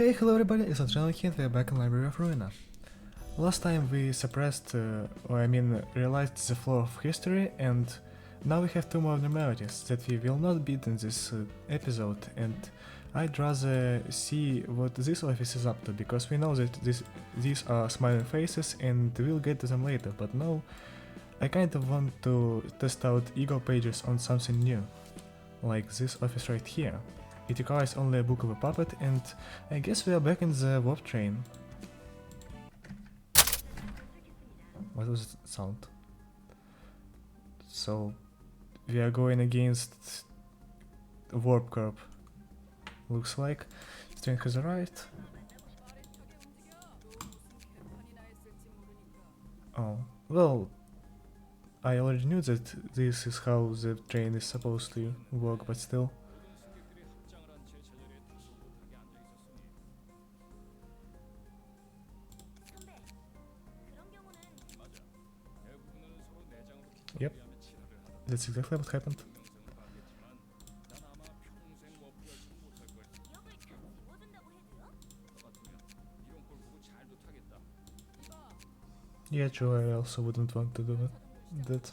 Hey, hello everybody, it's Adrenaline here, we're back in Library of Ruina. Last time we suppressed, realized the flow of history, and now we have two more abnormalities that we will not beat in this episode, and I'd rather see what this office is up to, because we know that these are smiling faces and we'll get to them later, but now I kind of want to test out E.G.O pages on something new, like this office right here. It requires only a book of a puppet, and I guess we are back in the warp train. What was that sound? So, we are going against Warp Corp. Looks like. Train has arrived. Oh, well, I already knew that this is how the train is supposed to work, but still. Yep, that's exactly what happened. Yeah, true, I also wouldn't want to do that.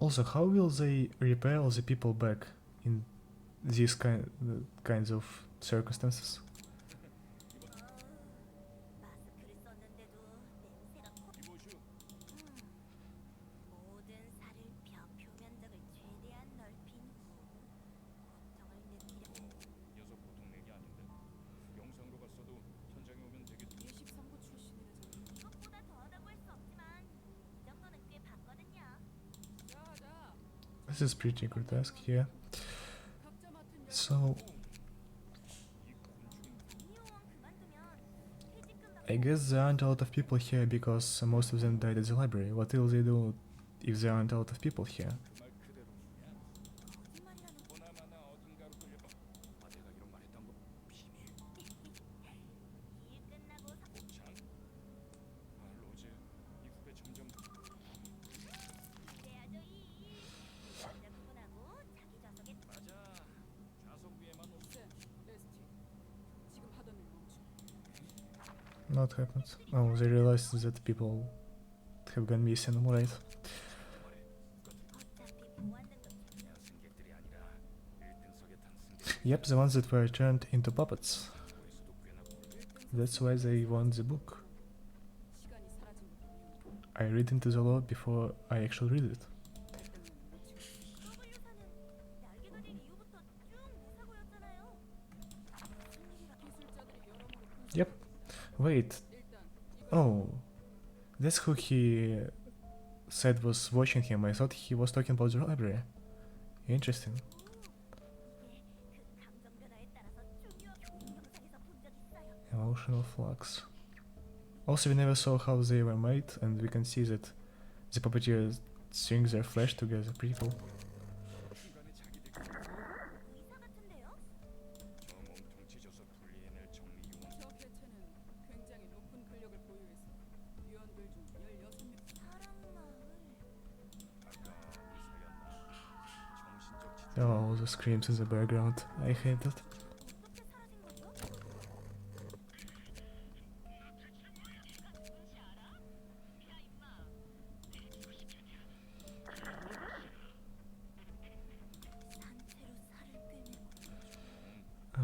Also, how will they repair all the people back in these kinds of circumstances? This is pretty grotesque, yeah. So, I guess there aren't a lot of people here because most of them died at the library. What will they do if there aren't a lot of people here? Not happened. Oh, they realized that people have gone missing, right? Yep, the ones that were turned into puppets. That's why they want the book. I read into the law before I actually read it. Yep. Wait. Oh. That's who he said was watching him. I thought he was talking about the library. Interesting. Emotional flux. Also, we never saw how they were made, and we can see that the puppeteer strings their flesh together. Pretty cool. Oh, all the screams in the background. I hate that.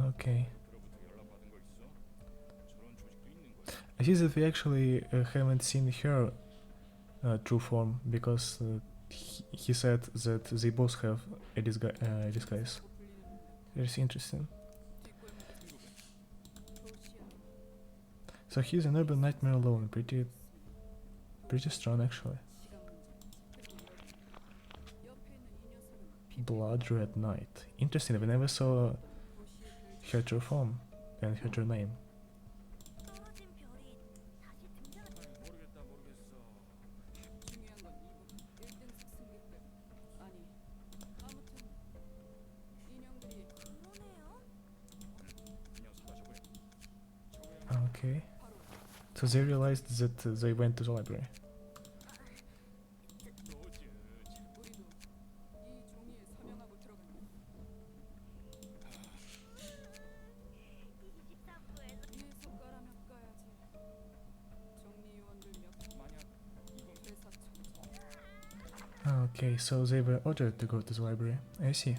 Okay. I see that we actually haven't seen her true form, because he said that they both have a disguise. Very interesting. So he's an urban nightmare alone, pretty strong actually. Blood Red Knight. Interesting, we never saw her true form and her true name. Okay. So they realized that they went to the library. Okay, so they were ordered to go to the library. I see.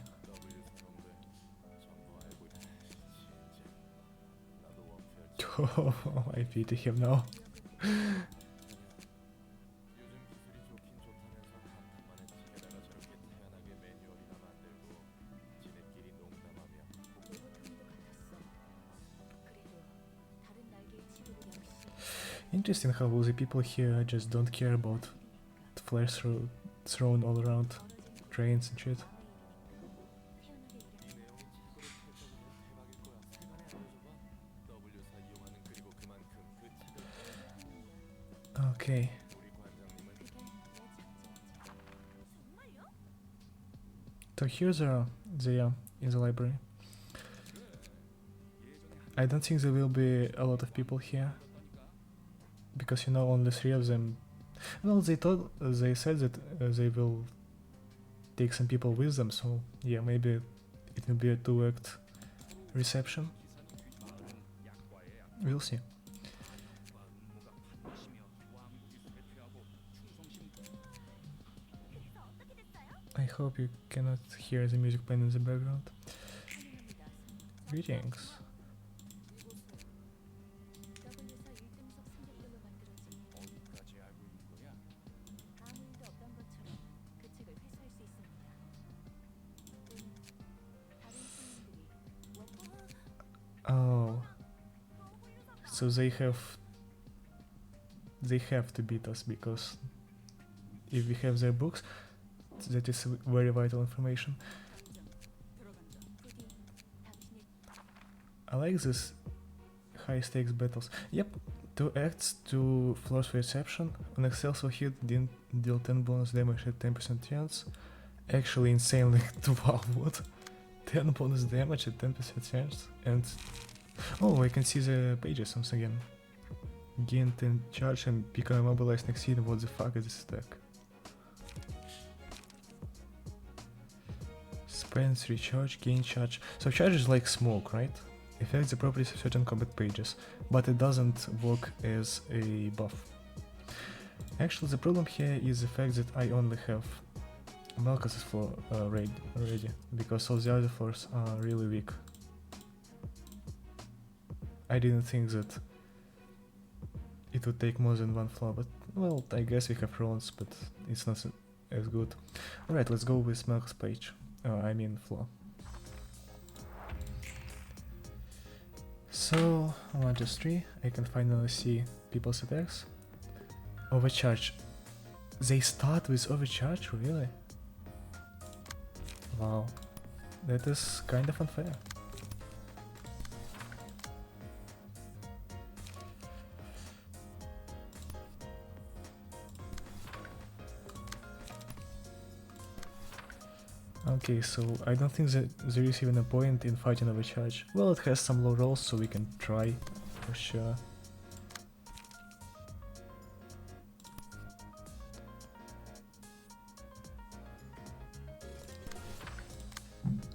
Oh, I pity him now. Interesting how all the people here just don't care about flares thrown all around trains and shit. Okay. So here's they are in the library. I don't think there will be a lot of people here, because you know only 3 of them. Well, they said that they will take some people with them, so yeah, maybe it will be a 2-act reception. We'll see. I hope you cannot hear the music playing in the background. Greetings. Oh, so they have to beat us, because if we have their books, that is very vital information. I like this high stakes battles. Yep, 2 acts, 2 floors for reception. On a successful hit, deal 10 bonus damage at 10% chance. Actually insanely, wow, what? 10 bonus damage at 10% chance, and oh, I can see the pages once again. Gain 10 charge and become immobilized next scene. What the fuck is this attack? Spends recharge, gain charge. So charge is like smoke, right? Affects the properties of certain combat pages, but it doesn't work as a buff. Actually, the problem here is the fact that I only have Malchus's floor ready, because all the other floors are really weak. I didn't think that it would take more than 1 floor, but well, I guess we have runes, but it's not as good. Alright, let's go with Malchus page. I mean floor. So, 1, 2, 3, I can finally see people's attacks. Overcharge. They start with overcharge, really? Wow, that is kind of unfair. Okay, so I don't think that there is even a point in fighting overcharge. Well, it has some low rolls, so we can try for sure.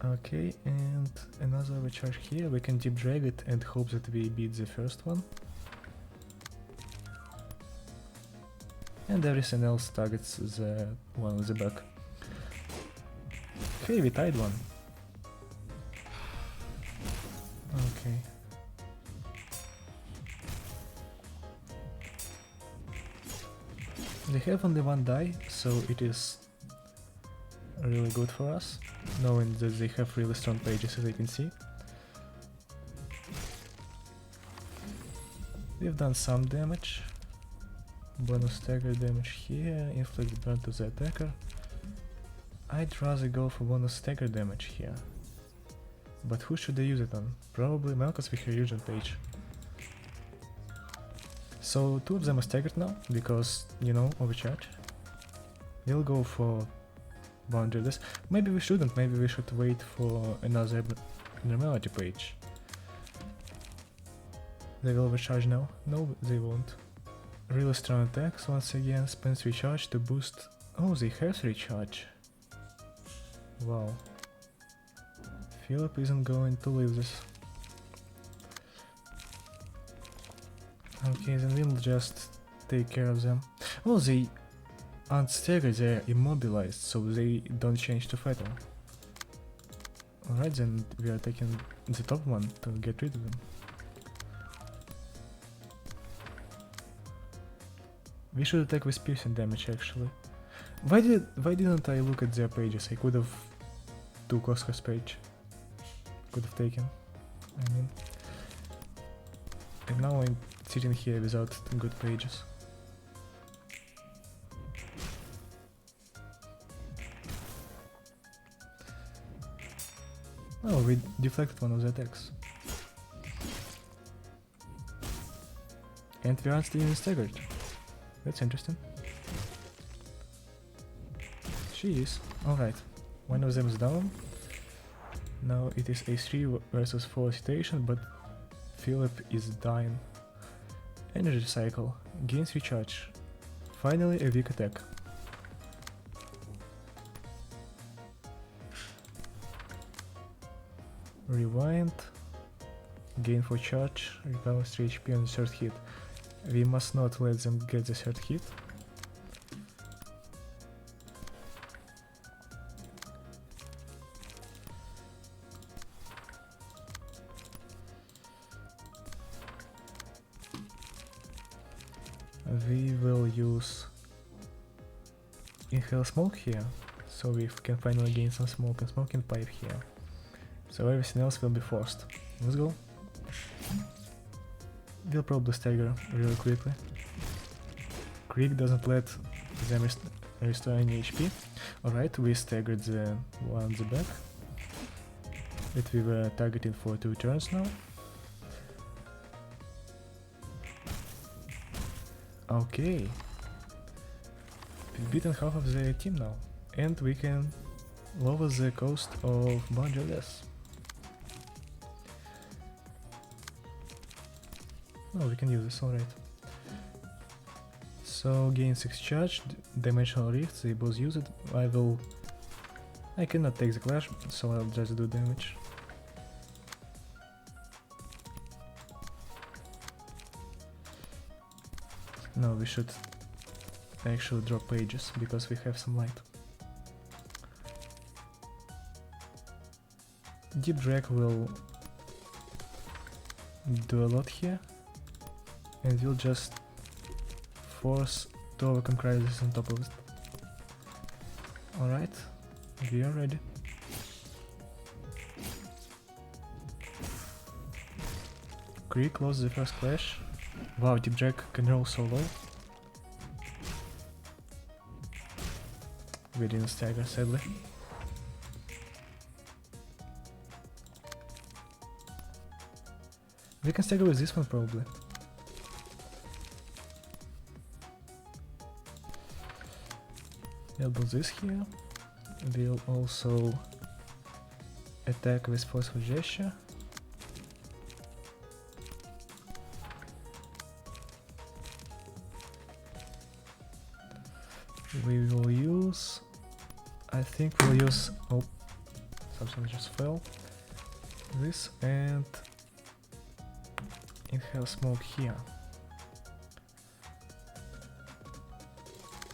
Okay, and another overcharge here. We can deep drag it and hope that we beat the first one. And everything else targets the one with the back. Okay, we tied one. Okay. They have only 1 die, so it is really good for us, knowing that they have really strong pages, as you can see. We've done some damage. Bonus stagger damage here, inflict burn to the attacker. I'd rather go for bonus stagger damage here. But who should I use it on? Probably Malchus with her Eugen page. So 2 of them are staggered now, because, you know, overcharge. We'll go for boundary this. Maybe we shouldn't, maybe we should wait for another abnormality page. They will overcharge now? No, they won't. Really strong attacks once again, spends recharge to boost... Oh, they have recharge. Wow. Philip isn't going to leave this. Okay, then we'll just take care of them. Oh, they aren't staggered, they're immobilized, so they don't change to fatal. Alright, then we are taking the top one to get rid of them. We should attack with piercing damage actually. Why didn't I look at their pages? I could have took Oscar's page. Could have taken, I mean. And now I'm sitting here without good pages. Oh, we deflected one of the attacks. And we aren't still even staggered. That's interesting. She is. Alright. One of them is down. Now it is a 3 versus 4 situation, but Philip is dying. Energy cycle. Gains recharge. Finally a weak attack. Rewind. Gain for charge. Recovers 3 HP on the third hit. We must not let them get the third hit. We will use inhale smoke here, so we can finally gain some smoke and smoking pipe here. So everything else will be forced. Let's go. We'll probably stagger really quickly. Creek doesn't let them restore any HP. Alright, we staggered the one on the back that we were targeting for 2 turns now. Okay. We've beaten half of the team now, and we can lower the cost of Boundary Death. Oh, we can use this, alright. So, gain 6 charge, Dimensional Rift, they both use it. I cannot take the clash, so I'll just do damage. No, we should actually drop pages, because we have some light. Deep Drag will do a lot here, and we'll just force to overcome Crisis on top of it. Alright, we are ready. Creek lost the first clash. Wow, Deep Drag can roll so low. We didn't stagger, sadly. We can stagger with this one probably. We'll do this here. We'll also attack with Forceful Gesture. We will use... I think we'll use... Oh, something just fell. This and... Inhale Smoke here.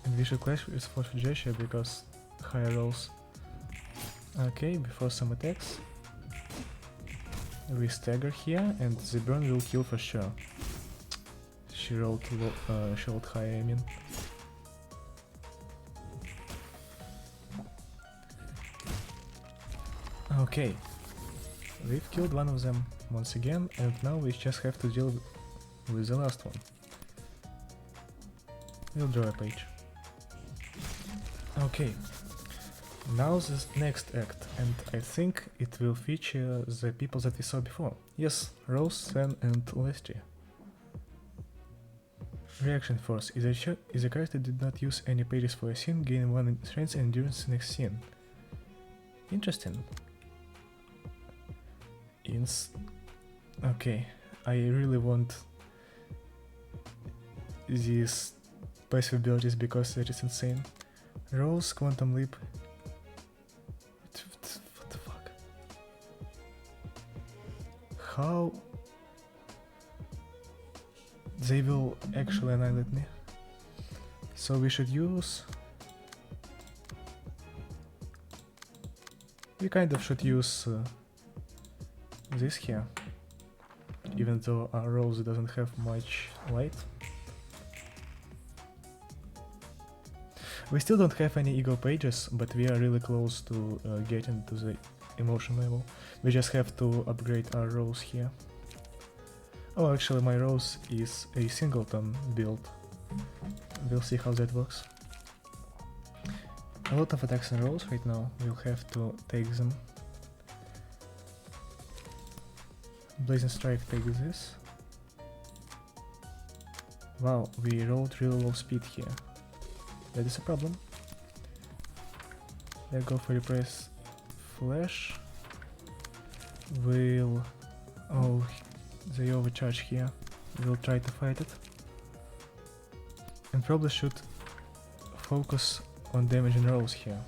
And we should clash with Forceful Gesture because higher rolls. Okay, before some attacks. We stagger here and the burn will kill for sure. She rolled high, I mean. Okay, we've killed one of them once again, and now we just have to deal with the last one. We'll draw a page. Okay, now this next act, and I think it will feature the people that we saw before. Yes, Rose, Sven and Leslie. Reaction Force. Is a character did not use any pages for a scene, gain 1 strength and endurance next scene. Interesting. Okay, I really want these passive abilities because that is insane. Rose, Quantum Leap. What the fuck? How they will actually annihilate me? So we should use We kind of should use this here, even though our rose doesn't have much light. We still don't have any E.G.O pages, but we are really close to getting to the emotion level. We just have to upgrade our rose here. Oh, actually my rose is a singleton build. We'll see how that works. A lot of attacks on rose right now, we'll have to take them. Blazing Strike takes this. Wow, we rolled really low speed here. That is a problem. Let's go for Repress Flash. We'll... oh, they overcharge here. We'll try to fight it. And probably should focus on damaging rose here.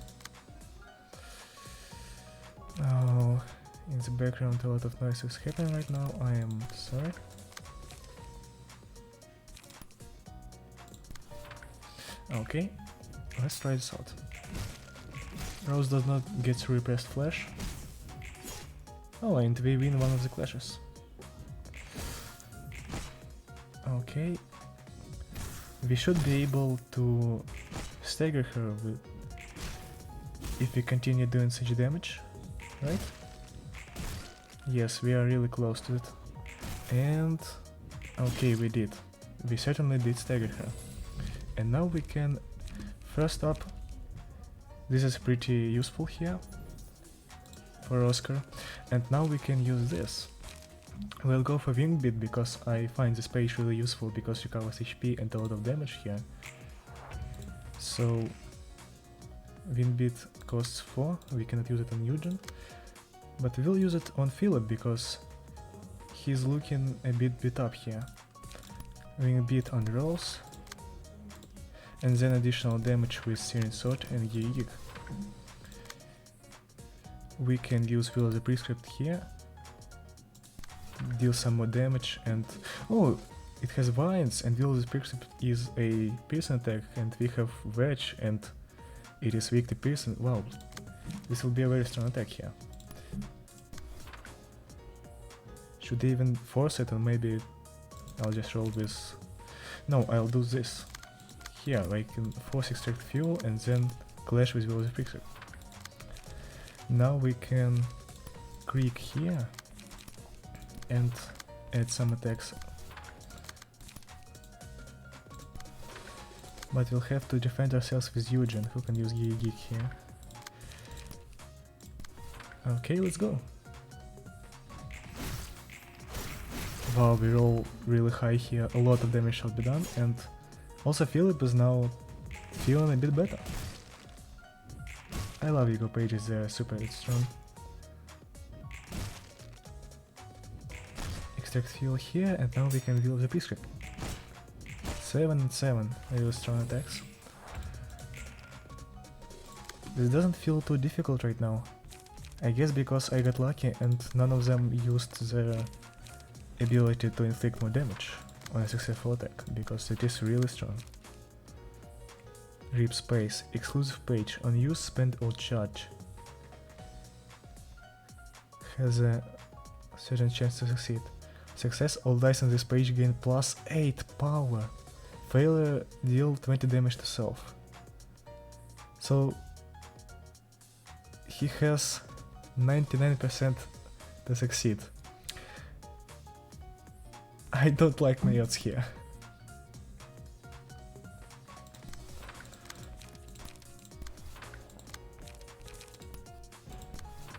Oh, in the background a lot of noise is happening right now, I am sorry. Okay, let's try this out. Rose does not get through Repressed Flash. Oh, and we win one of the clashes. Okay. We should be able to stagger her with if we continue doing such damage, right? Yes, we are really close to it. And... okay, we did. We certainly did stagger her. And now we can... first up, this is pretty useful here for Oscar. And now we can use this. We'll go for Wing Beat because I find this page really useful because it covers HP and a lot of damage here. So Wing Beat costs 4, we cannot use it on Eugen. But we'll use it on Philip because he's looking a bit beat up here. Wing Beat on Rose. And then additional damage with Searing Sword and E.G.O. We can use Will of the Prescript here. Deal some more damage and... oh, it has vines and Will of the Prescript is a piercing attack and we have Wedge and it is weak to piercing. Wow, this will be a very strong attack here. Should I even force it or maybe I'll just roll with... no, I'll do this. Here, I can force Extract Fuel and then clash with Will of the Prescript. Now we can Creek here and add some attacks. But we'll have to defend ourselves with Eugen, who can use E.G.O here. Okay, let's go. Wow, we roll really high here, a lot of damage shall be done, and also Philip is now feeling a bit better. I love E.G.O pages, they're super strong. Extract Fuel here, and now we can deal with the Prescript. 7 and 7, really strong attacks. This doesn't feel too difficult right now. I guess because I got lucky and none of them used their ability to inflict more damage on a successful attack, because it is really strong. Rip Space, exclusive page, on use, spend or charge. Has a certain chance to succeed. Success, all dice on this page gain plus 8 power. Failure, deal 20 damage to self. So he has 99% to succeed. I don't like my odds here.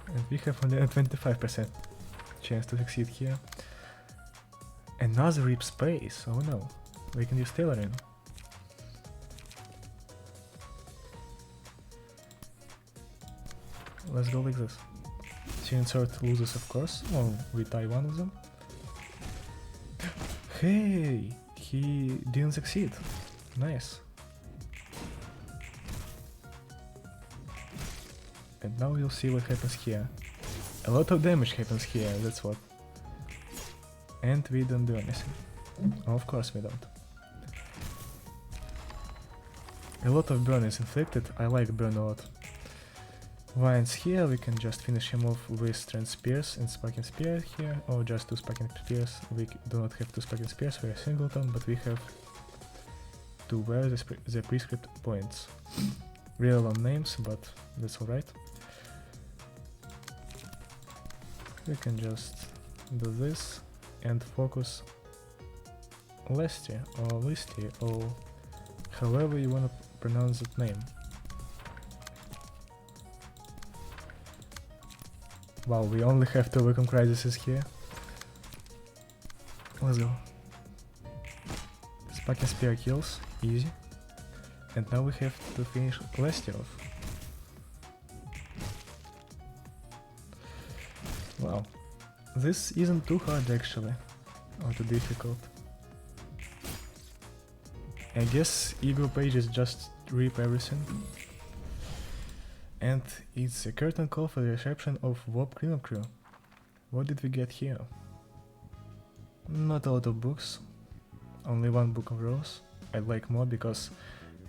And we have only a 25% chance to succeed here. Another Rip Space, oh no. We can use Tailoring. Let's go like this. Searing Sword loses, of course. Oh, we tie one of them. Hey! He didn't succeed. Nice. And now we'll see what happens here. A lot of damage happens here, that's what. And we don't do anything. Oh, of course we don't. A lot of burn is inflicted, I like burn a lot. vines here, we can just finish him off with strand spears and sparking spear here, or just 2 sparking spears. We do not have 2 sparking spears, we are singleton, but we have to wear the prescript points. Real long names, but that's alright. We can just do this and focus Lesty or Listy or however you wanna pronounce that name. Wow, we only have 2 Wacom Crises here. Let's go. Sparking Spear kills, easy. And now we have to finish Lesty off. Wow. This isn't too hard actually, or too difficult. I guess E.G.O pages just rip everything. And it's a curtain call for the reception of Warp Cleanup Crew. What did we get here? Not a lot of books, only 1 book of Rose. I'd like more because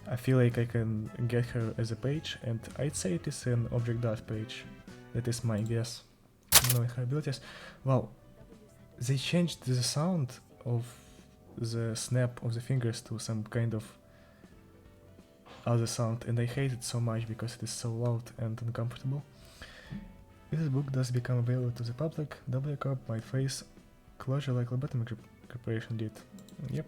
I feel like I can get her as a page, and I'd say it is an object dart page. That is my guess, knowing her abilities. Wow, they changed the sound of the snap of the fingers to some kind of other sound, and I hate it so much because it is so loud and uncomfortable. If this book does become available to the public, Corp might face closure like Lobotomy Corporation did. Yep.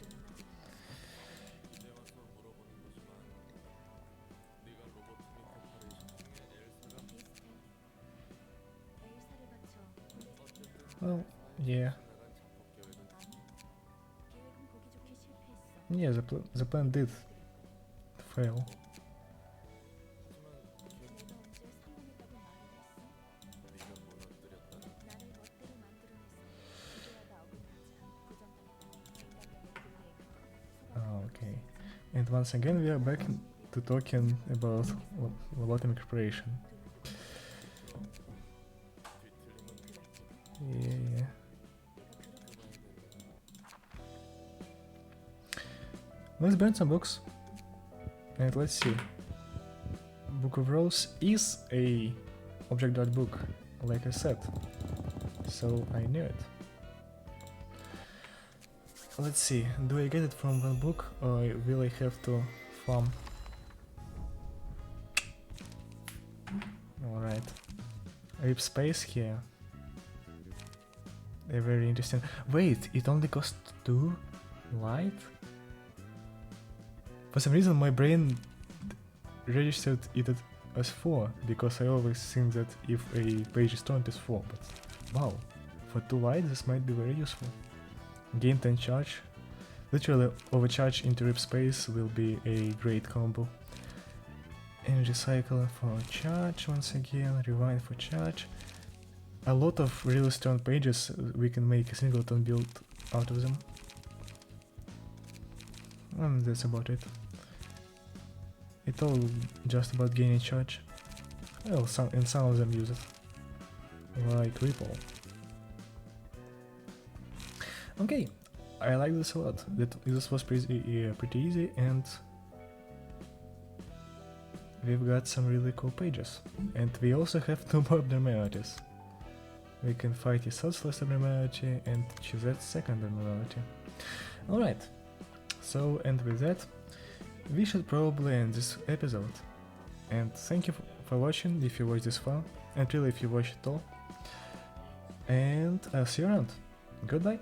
Well, yeah. Yeah, the plan did fail. Okay, and once again we are back to talking about Lobotomy Corporation. Yeah. Let's burn some books. And let's see. Book of Rose is a object dart book, like I said. So I knew it. Let's see, do I get it from one book or will I have to farm? Alright. Rip space here. They're very interesting. Wait, it only costs 2 light? For some reason my brain registered it as 4, because I always think that if a page is turned it's 4, but wow, for 2 light this might be very useful. Gain 10 charge. Literally overcharge into rip space will be a great combo. Energy cycle for charge once again, rewind for charge. A lot of really strong pages, we can make a singleton build out of them. And that's about it. It's all just about gaining charge. Well, some of them use it. Like Ripple. Okay, I like this a lot. This was pretty easy, and we've got some really cool pages. And we also have 2 more abnormalities. We can fight a sourceless abnormality and choose that second abnormality. Alright, so and with that, we should probably end this episode. And thank you for watching if you watched this far, and really if you watched it all. And I'll see you around. Goodbye.